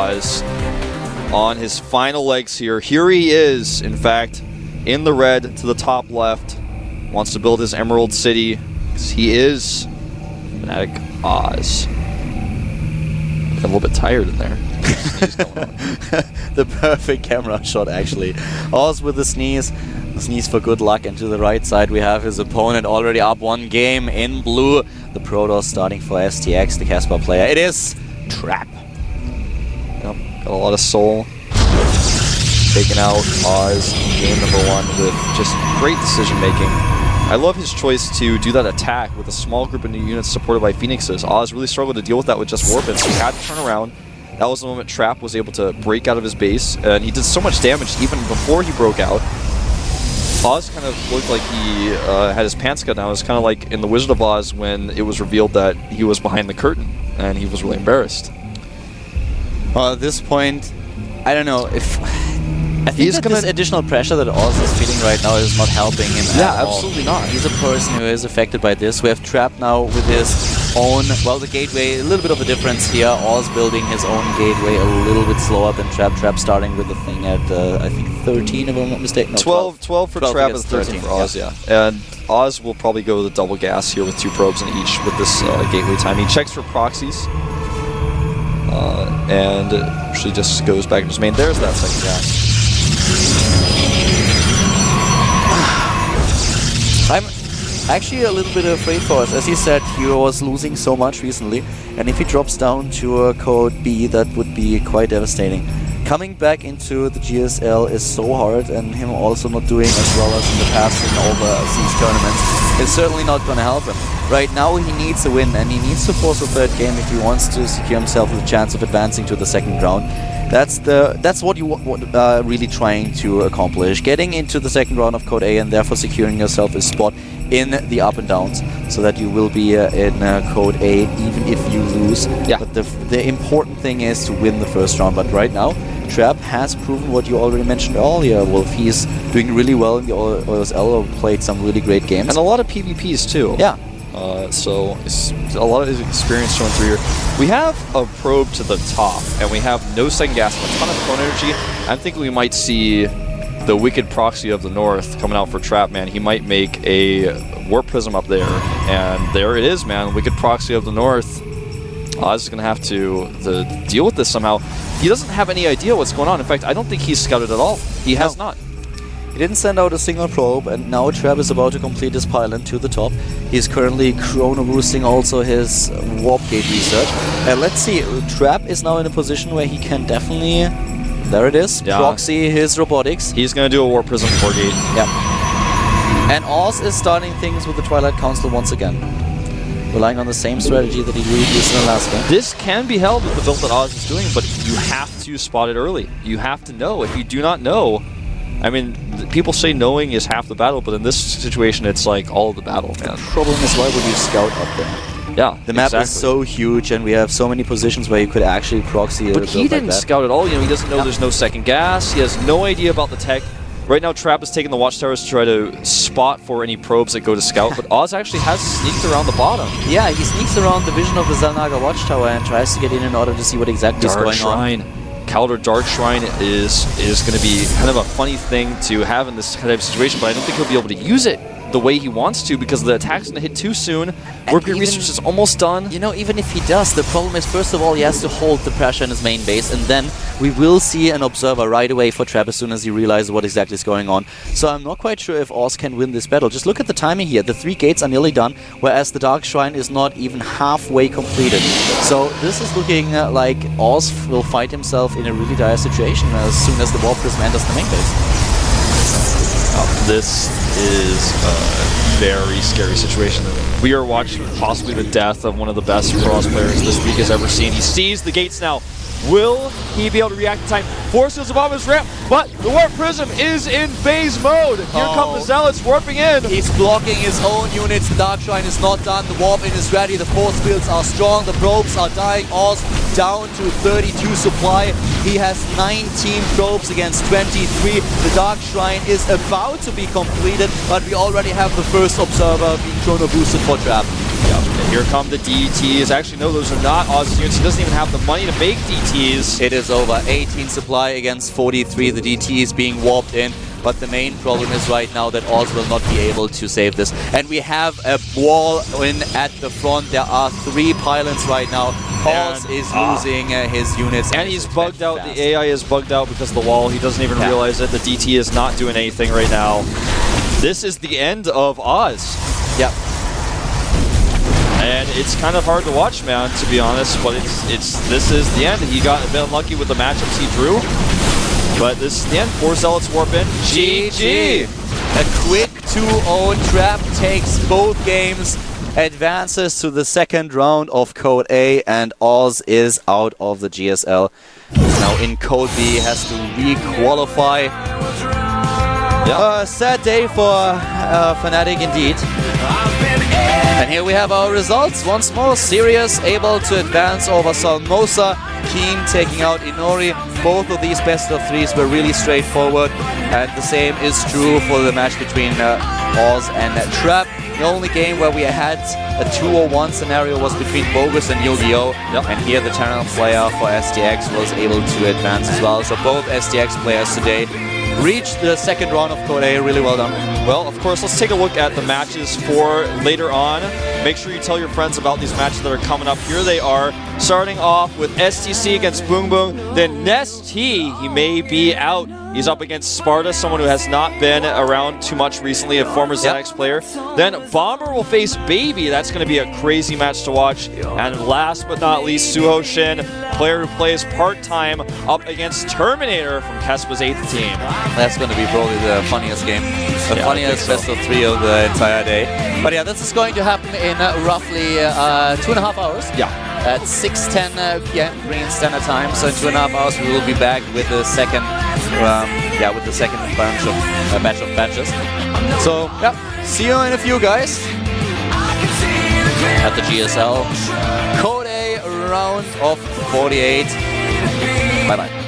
Oz on his final legs here. Here he is, in fact, in the red to the top left. Wants to build his Emerald City. He is Fnatic Oz. I'm a little bit tired in there. The perfect camera shot, actually. Oz with the sneeze for good luck, and to the right side we have his opponent already up 1 game in blue. The Protoss starting for STX, the Casper player. It is Trap. Yep, got a lot of soul. Taking out Oz in game number 1 with just great decision making. I love his choice to do that attack with a small group of new units supported by Phoenixes. Oz really struggled to deal with that with just Warpin, so he had to turn around. That was the moment Trap was able to break out of his base, and he did so much damage even before he broke out. Oz kind of looked like he had his pants cut down. It was kind of like in The Wizard of Oz when it was revealed that he was behind the curtain, and he was really embarrassed. Well, at this point, I don't know if... I think that this additional pressure that Oz is feeling right now is not helping him at all. Yeah, absolutely not. He's a person who is affected by this. We have Trap now with his own, well, the gateway, a little bit of a difference here. Oz building his own gateway a little bit slower than Trap. Trap starting with the thing at, I think, 13, if I'm not mistaken. No, 12 for Trap and 13 for Oz, yeah. And Oz will probably go with a double gas here with 2 probes in each with this gateway time. He checks for proxies. And actually just goes back to his main. There's that second gas. I'm actually a little bit afraid for us. As he said, he was losing so much recently, and if he drops down to code B, that would be quite devastating. Coming back into the GSL is so hard, and him also not doing as well as in the past in overseas tournaments is certainly not going to help him. Right now he needs a win, and he needs to force a 3rd game if he wants to secure himself the chance of advancing to the 2nd round. That's what you really trying to accomplish. Getting into the 2nd round of Code A and therefore securing yourself a spot in the up and downs, so that you will be in Code A even if you lose. Yeah. But the important thing is to win the 1st round. But right now, Trap has proven what you already mentioned earlier, Wolf. He's doing really well in the OSL, played some really great games. And a lot of PvPs too. Yeah. So it's a lot of his experience showing through here. We have a probe to the top, and we have no second gas and a ton of clone energy. I'm thinking we might see the Wicked Proxy of the North coming out for Trap, man. He might make a Warp Prism up there, and there it is, man. Wicked Proxy of the North. Oz is going to have to deal with this somehow. He doesn't have any idea what's going on. In fact, I don't think he's scouted at all. He has not. He didn't send out a single probe, and now Trap is about to complete his pylon to the top. He's currently chrono boosting also his warp gate research. And let's see, Trap is now in a position where he can definitely, there it is, proxy his robotics. He's going to do a warp prism 4 gate. Yep. And Oz is starting things with the Twilight Council once again, relying on the same strategy that he used in the last game. This can be held with the build that Oz is doing, but you have to spot it early. You have to know. If you do not know, I mean, people say knowing is half the battle, but in this situation, it's like all of the battle, man. The problem is, why would you scout up there? Yeah, the map is so huge, and we have so many positions where you could actually proxy. But he didn't scout at all. You know, he doesn't know there's no second gas. He has no idea about the tech. Right now, Trap is taking the watchtowers to try to spot for any probes that go to scout, but Oz actually has sneaked around the bottom. Yeah, he sneaks around the vision of the Xel'Naga watchtower and tries to get in order to see what exactly is going on. Kaldor Dark Shrine is going to be kind of a funny thing to have in this kind of situation, but I don't think he'll be able to use it the way he wants to because the attack's going to hit too soon. Warp Gate research is almost done. You know, even if he does, the problem is, first of all, he has to hold the pressure in his main base, and then we will see an observer right away for Trap as soon as he realizes what exactly is going on. So I'm not quite sure if Oz can win this battle. Just look at the timing here. The 3 gates are nearly done, whereas the Dark Shrine is not even halfway completed. So this is looking like Oz will find himself in a really dire situation as soon as the Warp Prism enters the main base. This is a very scary situation. We are watching possibly the death of one of the best cross players this week has ever seen. He sees the gates now. Will he be able to react in time? Forces above his ramp, but the Warp Prism is in phase mode. Here come the Zealots warping in. He's blocking his own units. The Dark Shrine is not done. The Warp in is ready. The force fields are strong. The probes are dying. Oz down to 32 supply. He has 19 probes against 23. The Dark Shrine is about to be completed, but we already have the first observer being chrono boosted for Trap. And here come the DTs. Actually, no, those are not Oz's units. He doesn't even have the money to make DTs. It is over. 18 supply against 43. The DT is being warped in. But the main problem is right now that Oz will not be able to save this. And we have a wall in at the front. There are 3 pylons right now. Oz is losing his units. And he's bugged out. The AI is bugged out because of the wall. He doesn't even realize it. The DT is not doing anything right now. This is the end of Oz. Yep. And it's kind of hard to watch, man, to be honest. But this is the end. He got a bit unlucky with the matchups he drew. But this is the end. 4 Zealots warp in. GG! A quick 2-0 trap takes both games, advances to the second round of Code A, and Oz is out of the GSL. Now in Code B, has to re-qualify. Sad day for Fnatic indeed. And here we have our results. Once more, Sirius able to advance over Salmosa. Keen taking out Inori. Both of these best of 3s were really straightforward. And the same is true for the match between Oz and Trap. The only game where we had a 2-0-1 scenario was between Bogus and Yu-Gi-Oh! And here the Terran player for STX was able to advance as well. So both STX players today reached the second round of Code A. Really well done. Well, of course, let's take a look at the matches for later on. Make sure you tell your friends about these matches that are coming up. Here they are, starting off with STC against Boom Boom. Then Nest T, he may be out. He's up against Sparta, someone who has not been around too much recently, a former ZX player. Then Bomber will face Baby. That's going to be a crazy match to watch. And last but not least, Suho Shin, player who plays part-time, up against Terminator from Kespa's 8th team. That's going to be probably the funniest game. The funniest best of 3 of the entire day. But yeah, this is going to happen in roughly 2.5 hours. Yeah. At 6:10 p.m. Green Standard Time. So in 2.5 hours we will be back with the second, batch of matches. So yeah, see you in a few, guys. At the GSL Code A round of 48. Bye bye.